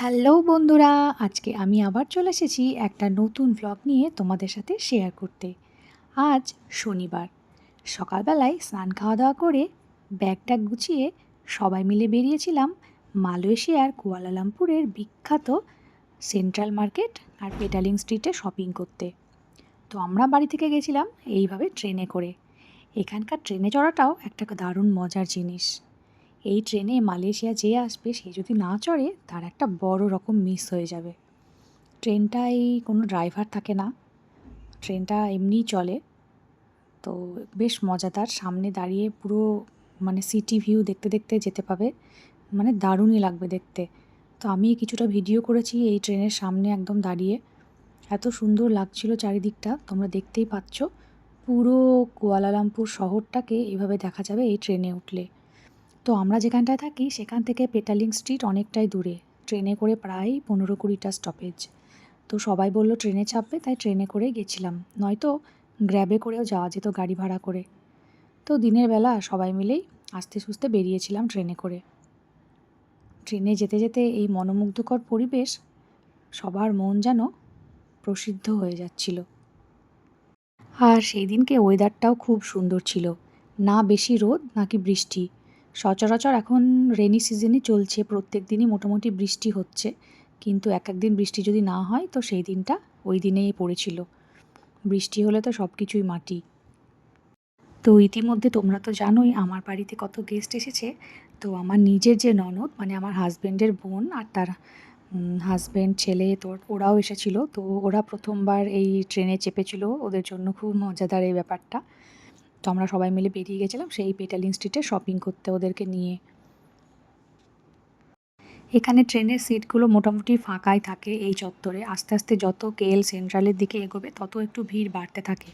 Hello বন্ধুরা, আজকে আমি আবার চলে এসেছি একটা নতুন ভ্লগ নিয়ে তোমাদের সাথে শেয়ার করতে। আজ শনিবার সকালবেলায় স্নান খাওয়া দাওয়া করে ব্যাগটা গুছিয়ে সবাই মিলে বেরিয়েছিলাম মালয়েশিয়ার কুয়ালালামপুরের বিখ্যাত সেন্ট্রাল মার্কেট আর পেটালিং স্ট্রিটে শপিং করতে। তো আমরা বাড়ি থেকে গেছিলাম এইভাবে ট্রেনে করে। এখানকার ট্রেনে চড়াটাও একটা দারুণ মজার জিনিস। এই ট্রেনে মালয়েশিয়া যে আসবে সে যদি না চড়ে তার একটা বড় রকম মিস হয়ে যাবে। ট্রেনটায় কোনো ড্রাইভার থাকে না, ট্রেনটা এমনিই চলে। তো বেশ মজাদার, সামনে দাঁড়িয়ে পুরো সিটি ভিউ দেখতে দেখতে যেতে পাবে, দারুণই লাগবে দেখতে। তো আমি কিছুটা ভিডিও করেছি এই ট্রেনের সামনে একদম দাঁড়িয়ে। এত সুন্দর লাগছিল চারিদিকটা, তোমরা দেখতেই পাচ্ছ। পুরো কুয়ালালামপুর শহরটাকে এভাবে দেখা যাবে এই ট্রেনে উঠলে। তো আমরা যেখানটায় থাকি সেখান থেকে পেটালিং স্ট্রিট অনেকটাই দূরে, ট্রেনে করে প্রায় 15-20টা স্টপেজ। তো সবাই বলল ট্রেনে চাপবে, তাই ট্রেনে করেই গেছিলাম, নয়তো গ্র্যাবে করেও যাওয়া যেত গাড়ি ভাড়া করে। তো দিনের বেলা সবাই মিলেই আস্তে সুস্তে বেরিয়েছিলাম ট্রেনে করে। ট্রেনে যেতে যেতে এই মনোমুগ্ধকর পরিবেশ, সবার মন যেন প্রসিদ্ধ হয়ে যাচ্ছিল। আর সেই দিনকে ওয়েদারটাও খুব সুন্দর ছিল, না বেশি রোদ নাকি বৃষ্টি। সচরাচর এখন রেনি সিজনই চলছে, প্রত্যেক দিনই মোটামুটি বৃষ্টি হচ্ছে, কিন্তু এক একদিন বৃষ্টি যদি না হয় তো সেই দিনটা ওই দিনেই পড়েছিল। বৃষ্টি হলে তো সব কিছুই মাটি। তো ইতিমধ্যে তোমরা তো জানোই আমার বাড়িতে কত গেস্ট এসেছে। তো আমার নিজের যে ননদ, আমার হাজব্যান্ডের বোন আর তার হাজব্যান্ড, ছেলে, তো ওরাও এসেছিলো। তো ওরা প্রথমবার এই ট্রেনে চেপেছিল, ওদের জন্য খুব মজাদার এই ব্যাপারটা। তো আমরা সবাই মিলে বেরিয়ে গেছিলাম সেই পেটালিং স্ট্রিটে শপিং করতে ওদেরকে নিয়ে। এখানে ট্রেনের সিটগুলো মোটামুটি ফাঁকাই থাকে এই চত্বরে। আস্তে আস্তে যত কেএল সেন্ট্রালের দিকে এগোবে তত একটু ভিড় বাড়তে থাকে,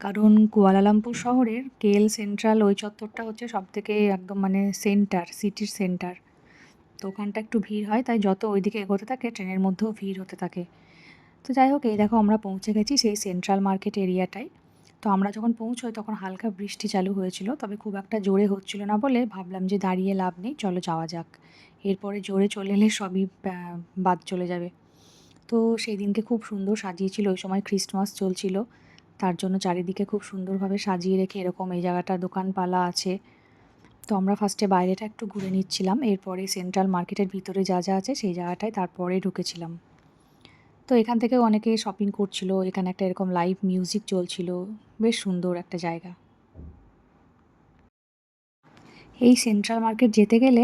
কারণ কুয়ালালামপুর শহরের কেএল সেন্ট্রাল ওই চত্বরটা হচ্ছে সবথেকে একদম সেন্টার, সিটির সেন্টার। তো ওখানটা একটু ভিড় হয়, তাই যত ওইদিকে এগোতে থাকে ট্রেনের মধ্যেও ভিড় হতে থাকে। তো যাই হোক, এই দেখো আমরা পৌঁছে গেছি সেই সেন্ট্রাল মার্কেট এরিয়াটায়। তো আমরা যখন পৌঁছোই তখন হালকা বৃষ্টি চালু হয়েছিল, তবে খুব একটা জোরে হচ্ছিল না বলে ভাবলাম যে দাঁড়িয়ে লাভ নেই, চলো যাওয়া যাক। এরপরে জোরে চলে এলে সবই বাদ চলে যাবে। তো সেই দিনকে খুব সুন্দর সাজিয়েছিল, ওই সময় ক্রিসমাস চলছিল, তার জন্য চারিদিকে খুব সুন্দরভাবে সাজিয়ে রেখে এরকম এই জায়গাটা দোকানপালা আছে। তো আমরা ফার্স্টে বাইরেটা একটু ঘুরে নিচ্ছিলাম, এরপরে সেন্ট্রাল মার্কেটের ভিতরে যা যা আছে সেই জায়গাটায় তারপরে ঢুকেছিলাম। তো এখান থেকেও অনেকে শপিং করছিল, এখানে একটা এরকম লাইভ মিউজিক চলছিল, বেশ সুন্দর একটা জায়গা। এই সেন্ট্রাল মার্কেট যেতে গেলে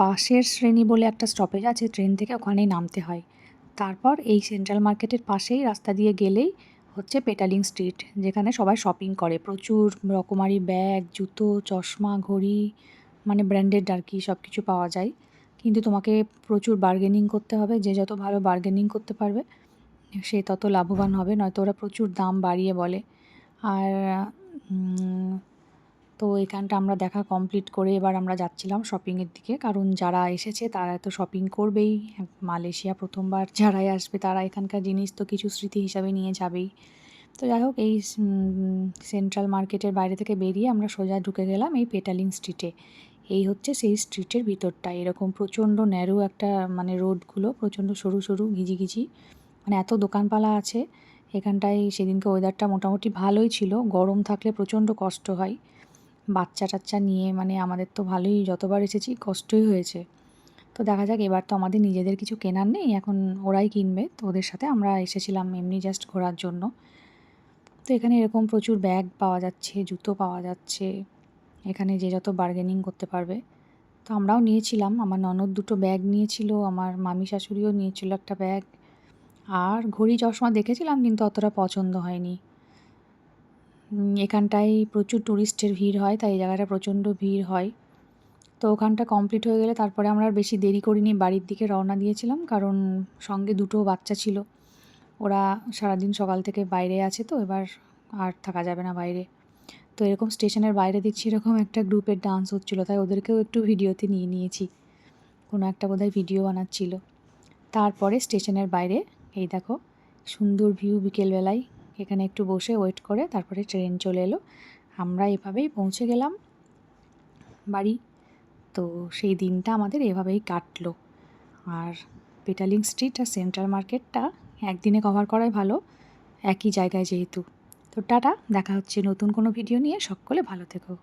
পাশের শ্রেণী বলে একটা স্টপেজ আছে ট্রেন থেকে, ওখানেই নামতে হয়। তারপর এই সেন্ট্রাল মার্কেটের পাশেই রাস্তা দিয়ে গেলেই হচ্ছে পেটালিং স্ট্রিট, যেখানে সবাই শপিং করে। প্রচুর রকমারি ব্যাগ, জুতো, চশমা, ঘড়ি, ব্র্যান্ডেড আর কি সব কিছু পাওয়া যায়। কিন্তু তোমাকে প্রচুর বার্গেনিং করতে হবে, যে যত ভালো বার্গেনিং করতে পারবে সে তত লাভবান হবে, নয়তো ওরা প্রচুর দাম বাড়িয়ে বলে। আর তো এখানটা আমরা দেখা কমপ্লিট করে এবার আমরা যাচ্ছিলাম শপিংয়ের দিকে, কারণ যারা এসেছে তারা তো শপিং করবেই। মালয়েশিয়া প্রথমবার যারাই আসবে তারা এখানকার জিনিস তো কিছু স্মৃতি হিসাবে নিয়ে যাবেই। তো যাই হোক, এই সেন্ট্রাল মার্কেটের বাইরে থেকে বেরিয়ে আমরা সোজা ঢুকে গেলাম এই পেটালিং স্ট্রিটে। এই হচ্ছে সেই স্ট্রিটের ভিতরটা, এরকম প্রচণ্ড ন্যারো একটা রোডগুলো প্রচণ্ড সরু সরু ঘিজি, এত দোকানপালা আছে এখানটায়। সেদিনকে ওয়েদারটা মোটামুটি ভালোই ছিল, গরম থাকলে প্রচণ্ড কষ্ট হয় বাচ্চা টাচ্চা নিয়ে, আমাদের তো ভালোই, যতবার এসেছি কষ্টই হয়েছে। তো দেখা যাক, এবার তো আমাদের নিজেদের কিছু কেনার নেই, এখন ওরাই কিনবে। তো ওদের সাথে আমরা এসেছিলাম এমনি জাস্ট ঘোরার জন্য। তো এখানে এরকম প্রচুর ব্যাগ পাওয়া যাচ্ছে, জুতো পাওয়া যাচ্ছে, এখানে যে যত বার্গেনিং করতে পারবে। তো আমরাও নিয়েছিলাম, আমার ননদ দুটো ব্যাগ নিয়েছিল, আমার মামি শাশুড়িও নিয়েছিল একটা ব্যাগ। আর ঘড়ি চশমা দেখেছিলাম কিন্তু অতটা পছন্দ হয়নি। এখানটায় প্রচুর টুরিস্টের ভিড় হয়, তাই এই জায়গাটা প্রচণ্ড ভিড় হয়। তো ওখানটা কমপ্লিট হয়ে গেলে তারপরে আমরা আর বেশি দেরি করিনি, বাড়ির দিকে রওনা দিয়েছিলাম, কারণ সঙ্গে দুটো বাচ্চা ছিল। ওরা সারাদিন সকাল থেকে বাইরে আছে, তো এবার আর থাকা যাবে না বাইরে। তো এরকম স্টেশনের বাইরে দেখছি এরকম একটা গ্রুপের ডান্স হচ্ছিলো, তাই ওদেরকেও একটু ভিডিওতে নিয়ে নিয়েছি, কোনো একটা বোধহয় ভিডিও বানাচ্ছিল। তারপরে স্টেশনের বাইরে এই দেখো সুন্দর ভিউ বিকেলবেলায়, এখানে একটু বসে ওয়েট করে তারপরে ট্রেন চলে এলো। আমরা এভাবেই পৌঁছে গেলাম বাড়ি। তো সেই দিনটা আমাদের এভাবেই কাটলো। আর পেটালিং স্ট্রিট আর সেন্ট্রাল মার্কেটটা একদিনে কভার করাই ভালো, একই জায়গায় যেহেতু। তো টাটা, দেখা হচ্ছে নতুন কোনো ভিডিও নিয়ে। সকলে ভালো থেকো।